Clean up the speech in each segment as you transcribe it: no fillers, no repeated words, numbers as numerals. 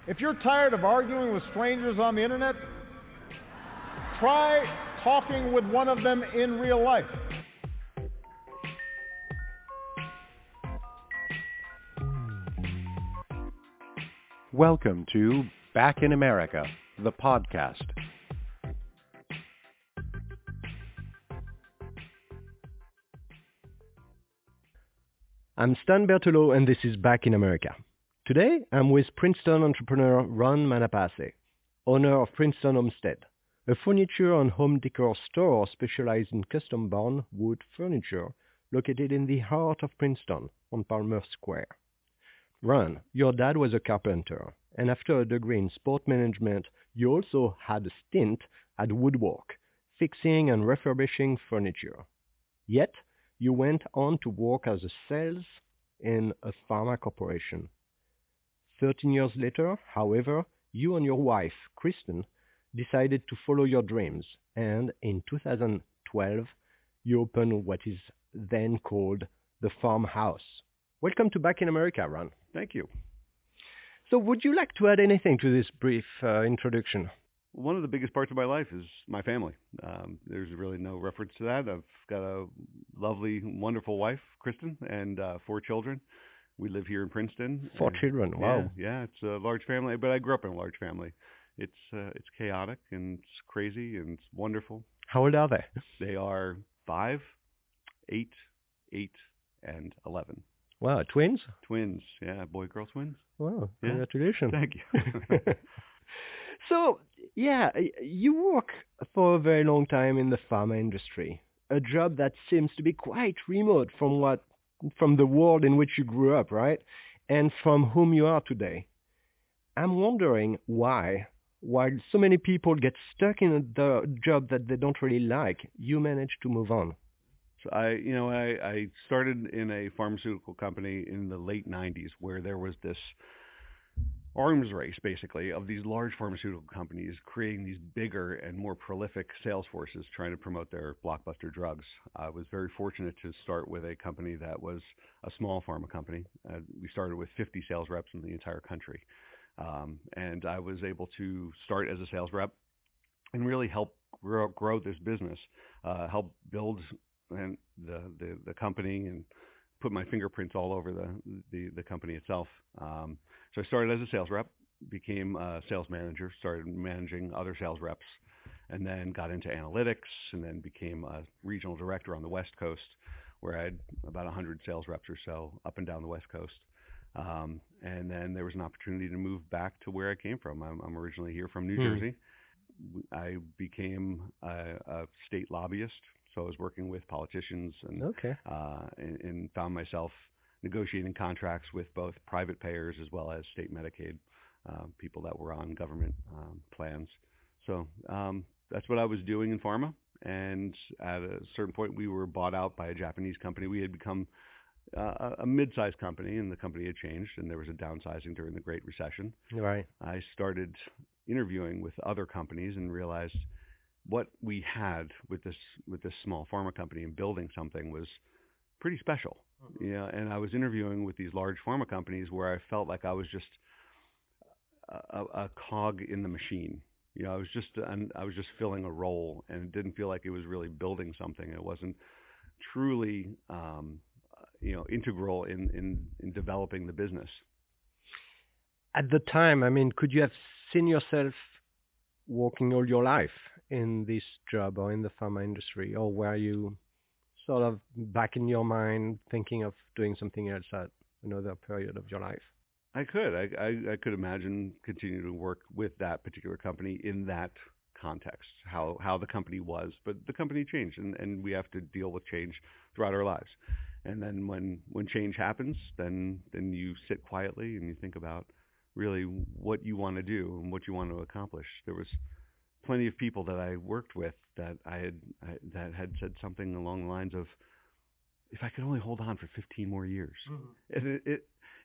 If you're tired of arguing with strangers on the internet, try talking with one of them in real life. Welcome to Back in America, the podcast. I'm Stan Bertolo, and this is Back in America. Today, I'm with Princeton entrepreneur Ron Menapace, owner of Princeton Homestead, a furniture and home decor store specialized in custom-bound wood furniture located in the heart of Princeton on Palmer Square. Ron, your dad was a carpenter, and after a degree in sport management, you also had a stint at Woodwork, fixing and refurbishing furniture. Yet, you went on to work as a sales in a Pharma corporation. 13 years later, however, you and your wife, Kristen, decided to follow your dreams, and in 2012, you opened what is then called the Farmhouse. Welcome to Back in America, Ron. Thank you. So would you like to add anything to this brief introduction? One of the biggest parts of my life is my family. There's really no reference to that. I've got a lovely, wonderful wife, Kristen, and 4 children. We live here in Princeton. 4 children, wow. Yeah, it's a large family, but I grew up in a large family. It's chaotic and it's crazy and it's wonderful. How old are they? They are 5, 8, 8, and 11. Wow, twins? Twins, yeah, boy-girl twins. Wow, Yeah. congratulations. Thank you. So, yeah, you work for a very long time in the pharma industry, a job that seems to be quite remote from the world in which you grew up, right? And from whom you are today. I'm wondering why, while so many people get stuck in the job that they don't really like, you manage to move on. So I started in a pharmaceutical company in the late 90s where there was this arms race, basically, of these large pharmaceutical companies creating these bigger and more prolific sales forces trying to promote their blockbuster drugs. I was very fortunate to start with a company that was a small pharma company. We started with 50 sales reps in the entire country. And I was able to start as a sales rep and really help grow this business, help build the company and put my fingerprints all over the company itself. So I started as a sales rep, became a sales manager, started managing other sales reps, and then got into analytics, and then became a regional director on the West Coast, where I had about 100 sales reps or so up and down the West Coast. And then there was an opportunity to move back to where I came from. I'm originally here from New Jersey. I became a state lobbyist, so I was working with politicians and found myself negotiating contracts with both private payers as well as state Medicaid people that were on government plans. So that's what I was doing in pharma. And at a certain point, we were bought out by a Japanese company. We had become a mid-sized company, and the company had changed, and there was a downsizing during the Great Recession. Right. I started interviewing with other companies and realized what we had with this small pharma company and building something was pretty special. Yeah, and I was interviewing with these large pharma companies where I felt like I was just a cog in the machine. You know, I was just filling a role, and it didn't feel like it was really building something. It wasn't truly integral in developing the business. At the time, I mean, could you have seen yourself working all your life in this job or in the pharma industry, or were you sort of back in your mind thinking of doing something else at another period of your life? I could imagine continuing to work with that particular company in that context, how the company was, but the company changed, and we have to deal with change throughout our lives. And then when change happens, then you sit quietly and you think about really what you want to do and what you want to accomplish. There was plenty of people that I worked with that that had said something along the lines of, if I could only hold on for 15 more years. Mm-hmm.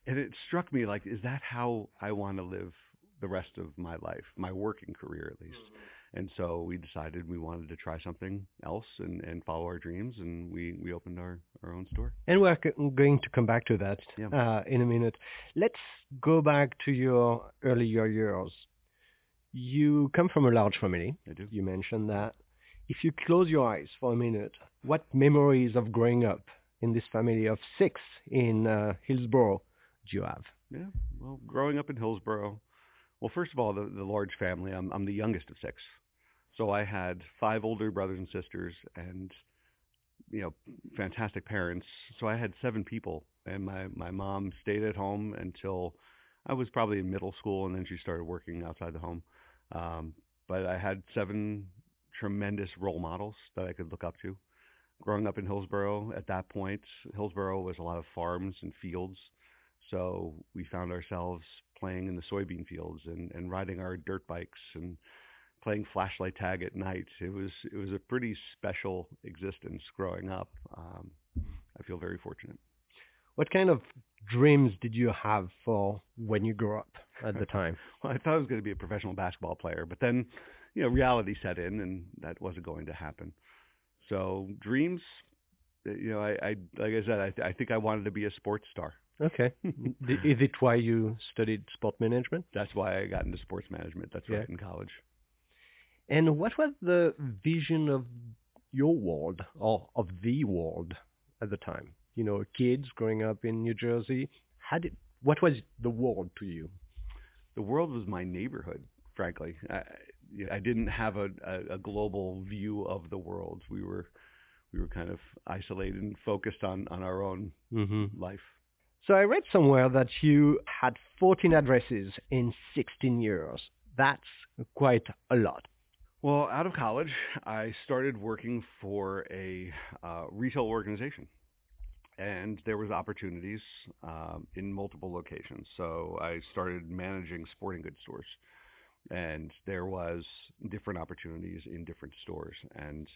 And it struck me like, is that how I want to live the rest of my life, my working career at least? And so we decided we wanted to try something else and follow our dreams, and we opened our own store. And we're going to come back to that Yeah. in a minute. Let's go back to your earlier years. You come from a large family. I do. You mentioned that. If you close your eyes for a minute, what memories of growing up in this family of 6 in Hillsborough do you have? Yeah. Well, growing up in Hillsborough, well, first of all, the large family. I'm the youngest of 6, so I had 5 older brothers and sisters, and fantastic parents. So I had 7 people, and my mom stayed at home until I was probably in middle school, and then she started working outside the home. But I had 7 tremendous role models that I could look up to. Growing up in Hillsborough, at that point, Hillsborough was a lot of farms and fields. So we found ourselves playing in the soybean fields and riding our dirt bikes and playing flashlight tag at night. It was a pretty special existence growing up. I feel very fortunate. What kind of dreams did you have for when you grew up at the time? Well, I thought I was going to be a professional basketball player, but then, reality set in, and that wasn't going to happen. So dreams, I like I said, I think I wanted to be a sports star. Okay. Is it why you studied sport management? That's why I got into sports management. That's right, in college. And what was the vision of your world, or of the world at the time? Kids growing up in New Jersey, what was the world to you? The world was my neighborhood, frankly. I didn't have a global view of the world. We were kind of isolated and focused on our own life. So I read somewhere that you had 14 addresses in 16 years. That's quite a lot. Well, out of college, I started working for a retail organization, and there was opportunities in multiple locations. So I started managing sporting goods stores, and there was different opportunities in different stores. And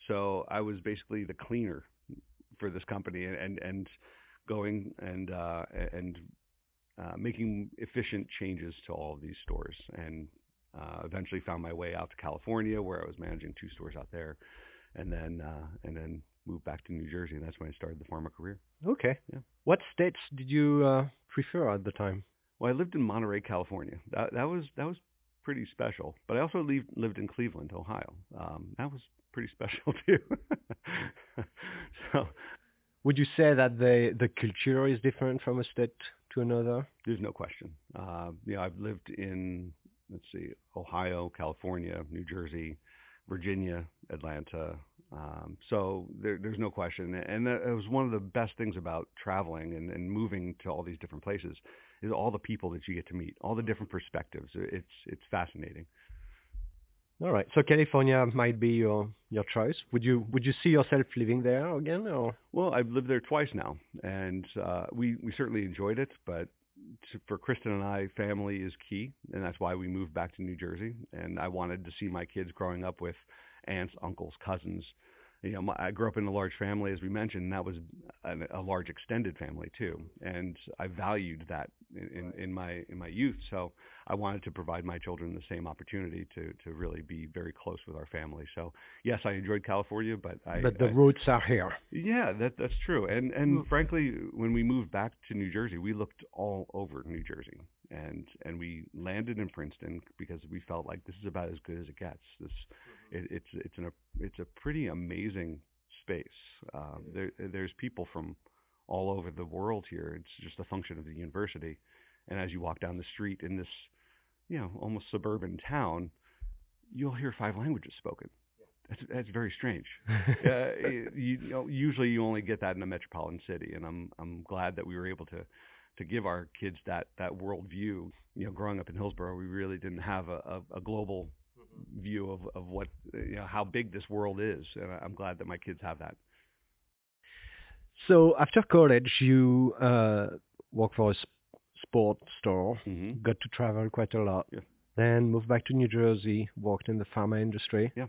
so I was basically the cleaner for this company, and going and making efficient changes to all of these stores, and eventually found my way out to California, where I was managing 2 stores out there, and then moved back to New Jersey, and that's when I started the Pharma career. Okay. Yeah. What states did you prefer at the time? Well, I lived in Monterey, California. That was pretty special. But I also lived in Cleveland, Ohio. That was pretty special too. So, would you say that the culture is different from a state to another? There's no question. I've lived in, Ohio, California, New Jersey, Virginia, Atlanta. So there's no question. And it was one of the best things about traveling and moving to all these different places is all the people that you get to meet, all the different perspectives. It's fascinating. All right. So California might be your choice. Would you see yourself living there again, or? Well, I've lived there twice now, and we certainly enjoyed it. But for Kristen and I, family is key, and that's why we moved back to New Jersey. And I wanted to see my kids growing up with aunts, uncles, cousins. I grew up in a large family, as we mentioned, and that was a large extended family too. And I valued that in my youth. So I wanted to provide my children the same opportunity to really be very close with our family. So yes, I enjoyed California, but the roots are here. Yeah, that's true. And frankly, when we moved back to New Jersey, we looked all over New Jersey, and we landed in Princeton because we felt like this is about as good as it gets. It's a pretty amazing space. There's people from all over the world here. It's just a function of the university. And as you walk down the street in this, almost suburban town, you'll hear 5 languages spoken. That's very strange. Usually you only get that in a metropolitan city, and I'm glad that we were able to give our kids that worldview. Growing up in Hillsborough, we really didn't have a global view of what how big this world is, and I'm glad that my kids have that. So after college, you worked for a sports store, got to travel quite a lot. Yeah. Then moved back to New Jersey, worked in the pharma industry. Yeah.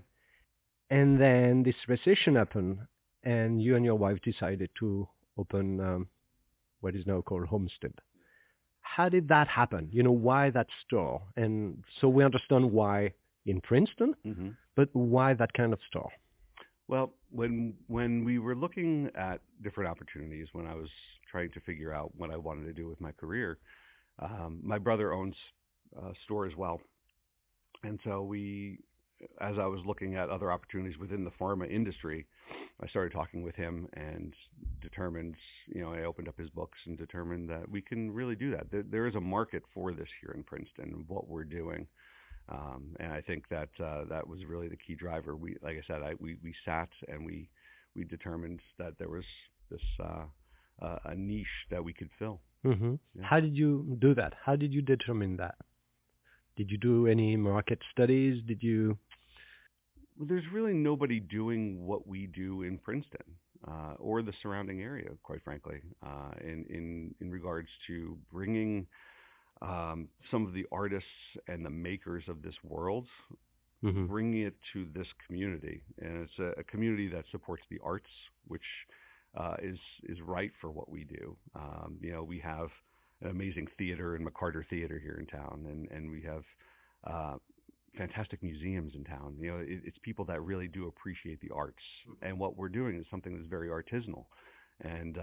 And then this recession happened, and you and your wife decided to open what is now called Homestead. How did that happen? Why that store? And so we understand why in Princeton. Hmm. But why that kind of store? Well, when we were looking at different opportunities, when I was trying to figure out what I wanted to do with my career, my brother owns a store as well, and so as I was looking at other opportunities within the pharma industry, I started talking with him and determined, I opened up his books and determined that we can really do that. There is a market for this here in Princeton, what we're doing. And I think that that was really the key driver. Like I said, we sat and we determined that there was this a niche that we could fill. Mm-hmm. Yeah. How did you do that? How did you determine that? Did you do any market studies? Well, there's really nobody doing what we do in Princeton or the surrounding area, quite frankly, in regards to bringing some of the artists and the makers of this world, Mm-hmm. bringing it to this community. And it's a community that supports the arts, which is right for what we do. We have an amazing theater in McCarter Theater here in town, and we have fantastic museums in town. It's people that really do appreciate the arts, and what we're doing is something that's very artisanal. And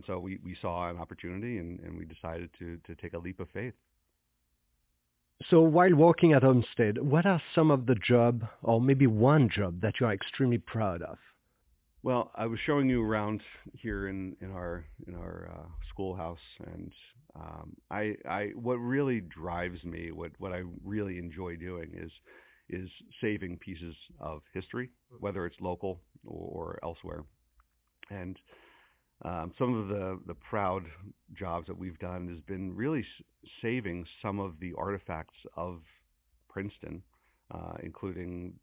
so we saw an opportunity, and we decided to take a leap of faith. So while working at Homestead, what are some of the job, or maybe one job, that you are extremely proud of? Well, I was showing you around here in our schoolhouse, and what really drives me, what I really enjoy doing is saving pieces of history, whether it's local or elsewhere. And some of the proud jobs that we've done has been really saving some of the artifacts of Princeton, including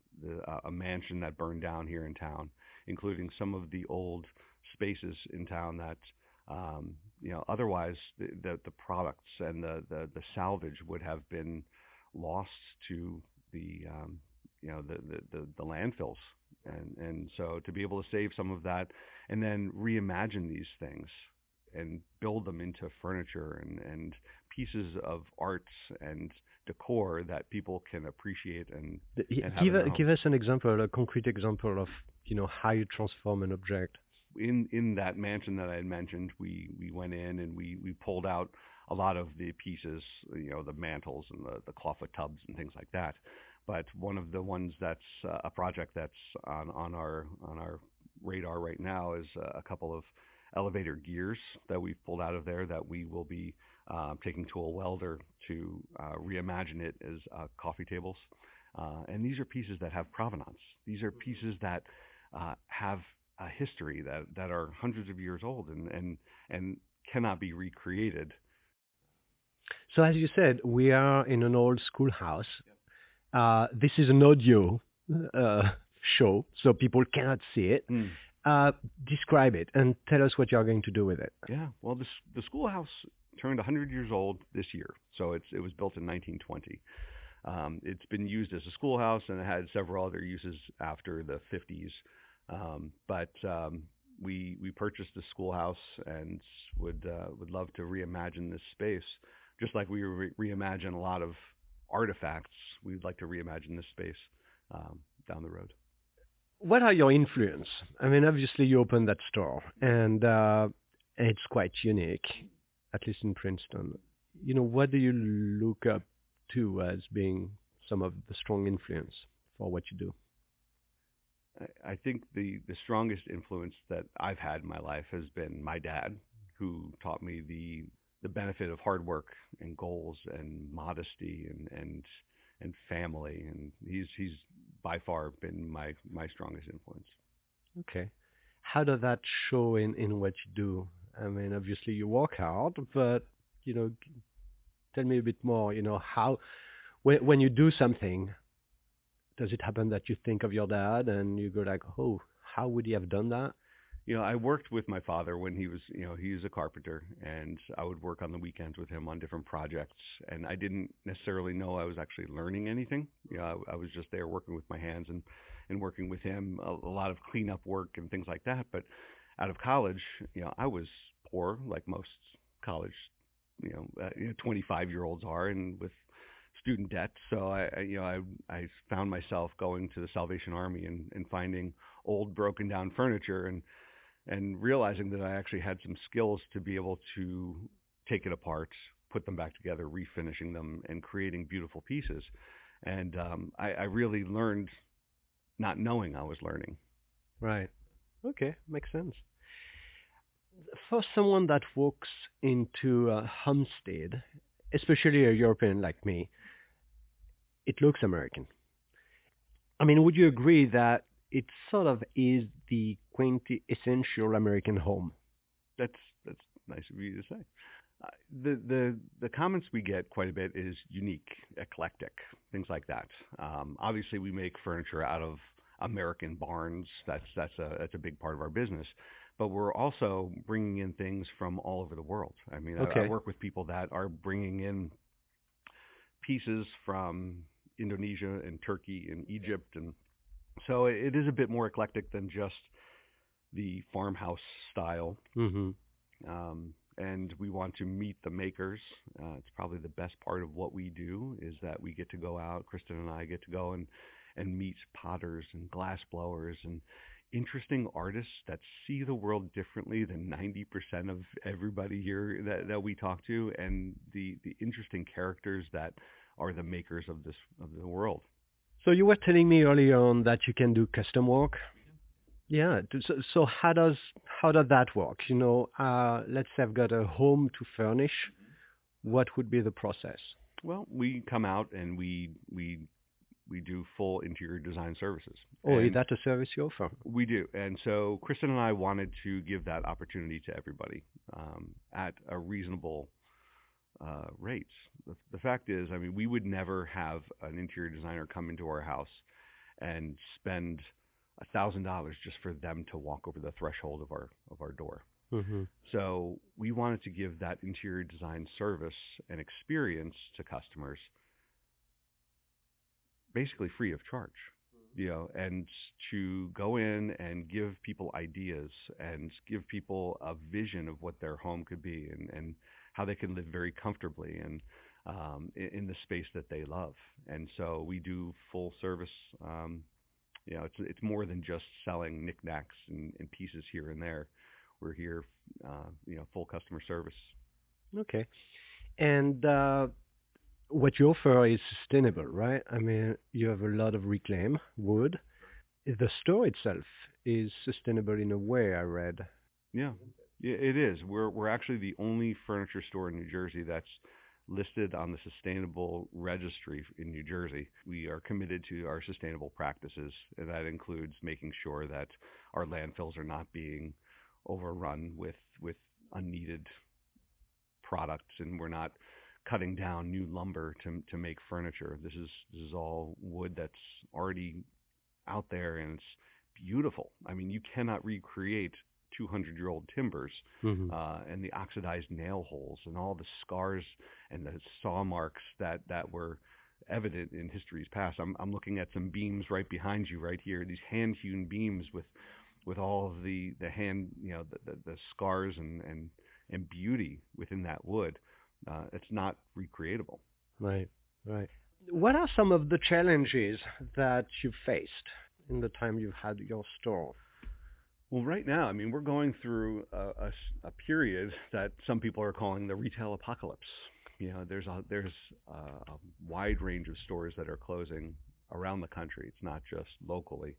a mansion that burned down here in town, including some of the old spaces in town that, otherwise the products and the salvage would have been lost to the landfills. And so to be able to save some of that and then reimagine these things and build them into furniture and pieces of arts and decor that people can appreciate and have give us an example, a concrete example of how you transform an object. In that mansion that I had mentioned, we went in and we pulled out a lot of the pieces, the mantles and the clawfoot tubs and things like that. But one of the ones that's a project that's on our radar right now is a couple of elevator gears that we've pulled out of there that we will be taking to a welder to reimagine it as coffee tables. And these are pieces that have provenance. These are pieces that have a history that are hundreds of years old and cannot be recreated. So as you said, we are in an old schoolhouse. This is an audio show, so people cannot see it. Describe it and tell us what you're going to do with it. Yeah, well, the schoolhouse turned 100 years old this year, so it was built in 1920. It's been used as a schoolhouse, and it had several other uses after the 50s. But we purchased the schoolhouse and would love to reimagine this space, just like we reimagine a lot of artifacts. We'd like to reimagine this space down the road. What are your influence? I mean, obviously you opened that store, and it's quite unique, at least in Princeton. What do you look up to as being some of the strong influence for what you do? I think the strongest influence that I've had in my life has been my dad, who taught me the benefit of hard work and goals and modesty and family, and he's by far been my strongest influence. Okay. How does that show in what you do? I mean, obviously you work hard, but tell me a bit more. How when you do something, does it happen that you think of your dad and you go like, oh, how would he have done that? I worked with my father when he was, he was a carpenter, and I would work on the weekends with him on different projects. And I didn't necessarily know I was actually learning anything. I was just there working with my hands and working with him, a lot of cleanup work and things like that. But out of college, I was poor, like most college, 25-year-olds are, and with student debt, so I found myself going to the Salvation Army and finding old broken down furniture and realizing that I actually had some skills to be able to take it apart, put them back together, refinishing them, and creating beautiful pieces. And I really learned not knowing I was learning. Right. Okay, makes sense. For someone that walks into a homestead, especially a European like me, it looks American. I mean, would you agree that it sort of is the quintessential American home? That's nice of you to say. The comments we get quite a bit is unique, eclectic, things like that. Obviously, we make furniture out of American barns. That's a big part of our business. But we're also bringing in things from all over the world. I mean, I Okay. work with people that are bringing in pieces from Indonesia and Turkey and Egypt, and so it is a bit more eclectic than just the farmhouse style. Mm-hmm. And we want to meet the makers. It's probably the best part of what we do is that we get to go out. Kristen and I get to go and meet potters and glass blowers and interesting artists that see the world differently than 90% of everybody here that we talk to, and the interesting characters that are the makers of the world. So you were telling me earlier on that you can do custom work. Yeah. So how does that work? Let's say I've got a home to furnish. What would be the process? Well, we come out and we do full interior design services. Oh, is And that a service you offer? we do. And so Kristen and I wanted to give that opportunity to everybody at a reasonable rates. The fact is, I mean, we would never have an interior designer come into our house and spend $1,000 just for them to walk over the threshold of our door. Mm-hmm. So we wanted to give that interior design service and experience to customers basically free of charge, and to go in and give people ideas and give people a vision of what their home could be and how they can live very comfortably and in the space that they love. And so we do full service. It's more than just selling knickknacks and pieces here and there. We're here, full customer service. Okay. And what you offer is sustainable, right? I mean, you have a lot of reclaim wood. The store itself is sustainable in a way, I read. Yeah, it is. We're actually the only furniture store in New Jersey that's listed on the sustainable registry in New Jersey. We are committed to our sustainable practices, and that includes making sure that our landfills are not being overrun with unneeded products, and we're not cutting down new lumber to make furniture. This is all wood that's already out there, and it's beautiful. I mean, you cannot recreate 200-year-old timbers, Mm-hmm. and the oxidized nail holes and all the scars and the saw marks that were evident in history's past. I'm looking at some beams right behind you right here, these hand-hewn beams with all of the hand, the scars and beauty within that wood. It's not recreatable. Right, right. What are some of the challenges that you've faced in the time you've had your store? Well, right now, I mean, we're going through a period that some people are calling the retail apocalypse. There's a wide range of stores that are closing around the country. It's not just locally.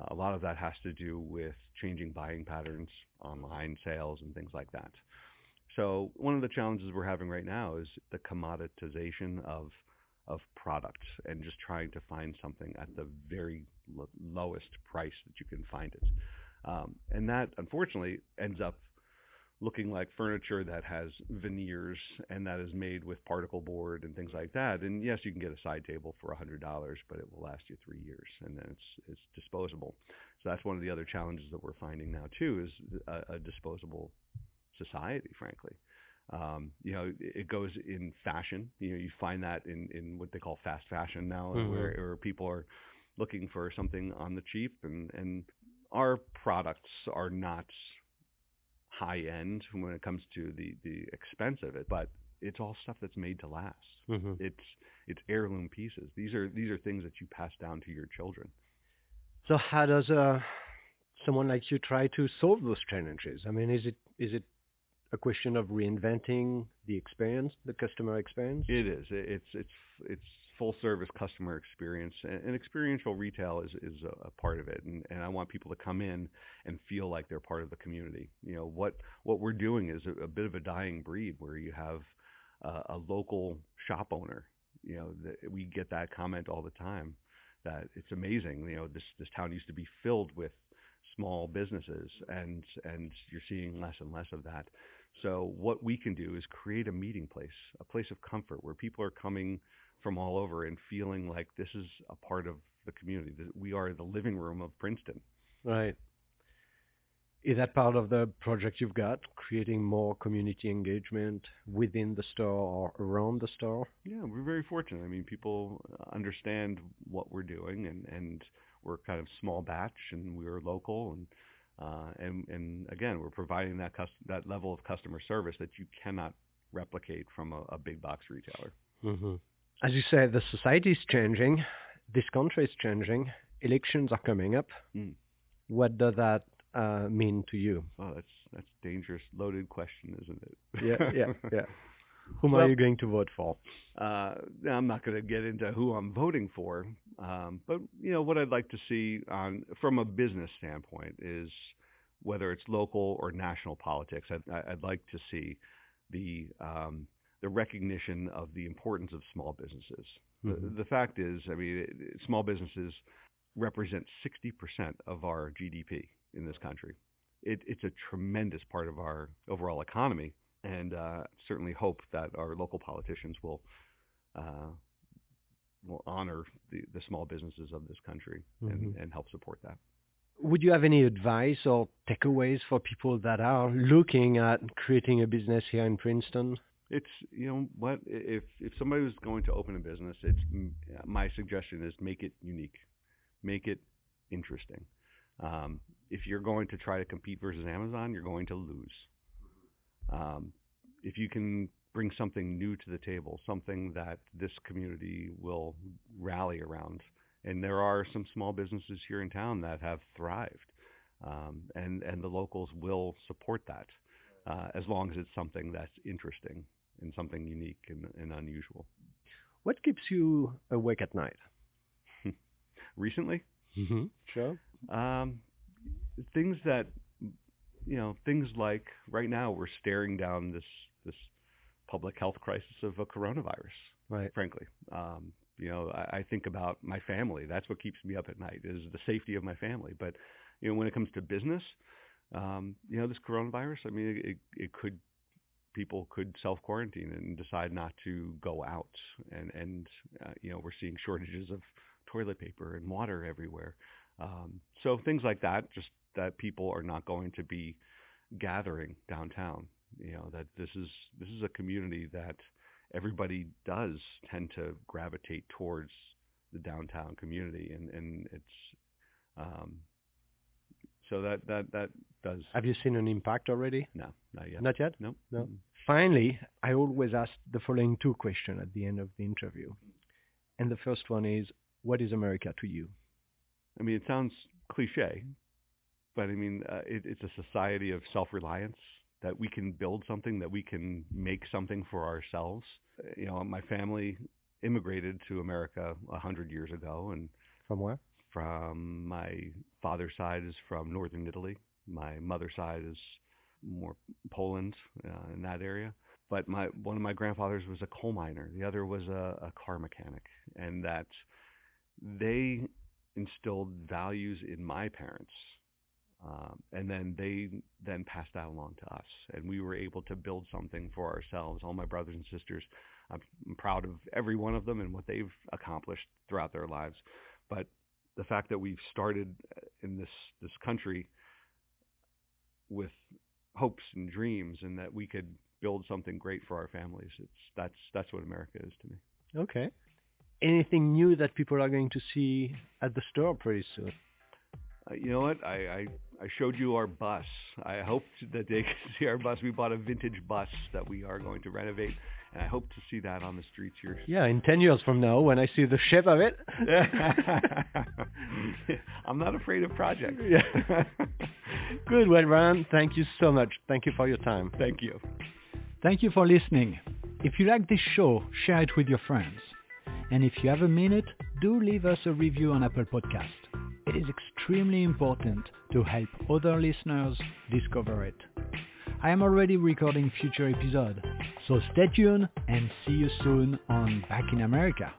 A lot of that has to do with changing buying patterns, online sales, and things like that. So one of the challenges we're having right now is the commoditization of products and just trying to find something at the very lowest price that you can find it. And that, unfortunately, ends up looking like furniture that has veneers and that is made with particle board and things like that. And yes, you can get a side table for $100, but it will last you 3 years, and then it's disposable. So that's one of the other challenges that we're finding now too, is a disposable society, frankly. It goes in fashion. You find that in what they call fast fashion now, Mm-hmm. where people are looking for something on the cheap, and our products are not high end when it comes to the expense of it, but it's all stuff that's made to last. Mm-hmm. It's heirloom pieces. These are things that you pass down to your children. So how does someone like you try to solve those challenges? I mean, is it a question of reinventing the experience, the customer experience? It is. It's full service customer experience, and experiential retail is a part of it. And I want people to come in and feel like they're part of the community. You know, what we're doing is a bit of a dying breed, where you have a local shop owner. You know, we get that comment all the time, that it's amazing. You know, this town used to be filled with small businesses, and you're seeing less and less of that. So what we can do is create a meeting place, a place of comfort, where people are coming from all over and feeling like this is a part of the community, that we are the living room of Princeton. Right. Is that part of the project you've got, creating more community engagement within the store or around the store? Yeah, we're very fortunate. I mean, people understand what we're doing, and we're kind of small batch, and we're local, and again, we're providing that level of customer service that you cannot replicate from a big box retailer. Mm-hmm. As you say, the society is changing, this country is changing, elections are coming up. What does that mean to you? Oh, that's dangerous, loaded question, isn't it? Yeah. Whom are you going to vote for? I'm not going to get into who I'm voting for, but you know what I'd like to see from a business standpoint is, whether it's local or national politics, I'd like to see the recognition of the importance of small businesses. Mm-hmm. The fact is, I mean, small businesses represent 60% of our GDP in this country. It's a tremendous part of our overall economy, and certainly hope that our local politicians will honor the small businesses of this country, mm-hmm. and help support that. Would you have any advice or takeaways for people that are looking at creating a business here in Princeton? It's, you know what, if somebody was going to open a business, my suggestion is make it unique, make it interesting. If you're going to try to compete versus Amazon, you're going to lose. If you can bring something new to the table, something that this community will rally around, and there are some small businesses here in town that have thrived, and the locals will support that, as long as it's something that's interesting and something unique and unusual. What keeps you awake at night? Recently? Mm-hmm. Sure. Things like right now we're staring down this public health crisis of a coronavirus. Right. Frankly, you know, I think about my family. That's what keeps me up at night, is the safety of my family. But you know, when it comes to business, you know, this coronavirus, I mean, people could self-quarantine and decide not to go out, and you know, we're seeing shortages of toilet paper and water everywhere. So things like that, just that people are not going to be gathering downtown. You know, that this is a community that everybody does tend to gravitate towards the downtown community, and it's so that does. Have you seen an impact already? No, not yet. Not yet? No. No. Finally, I always ask the following two questions at the end of the interview. And the first one is, what is America to you? I mean, it sounds cliche, but I mean, it's a society of self-reliance, that we can build something, that we can make something for ourselves. You know, my family immigrated to America 100 years ago. And from where? From my father's side is from northern Italy. My mother's side is more Poland, in that area. But one of my grandfathers was a coal miner. The other was a car mechanic. And that they instilled values in my parents. And then they passed that along to us. And we were able to build something for ourselves. All my brothers and sisters, I'm proud of every one of them and what they've accomplished throughout their lives. But the fact that we've started in this country with hopes and dreams, and that we could build something great for our families, that's what America is to me. Okay. Anything new that people are going to see at the store pretty soon? You know what? I showed you our bus. I hoped that they could see our bus. We bought a vintage bus that we are going to renovate And I hope to see that on the streets here. Yeah, in 10 years from now, when I see the shape of it. I'm not afraid of projects. Yeah. Good, well, Ryan, thank you so much. Thank you for your time. Thank you. Thank you for listening. If you like this show, share it with your friends. And if you have a minute, do leave us a review on Apple Podcast. It is extremely important to help other listeners discover it. I am already recording future episodes, so stay tuned and see you soon on Back in America.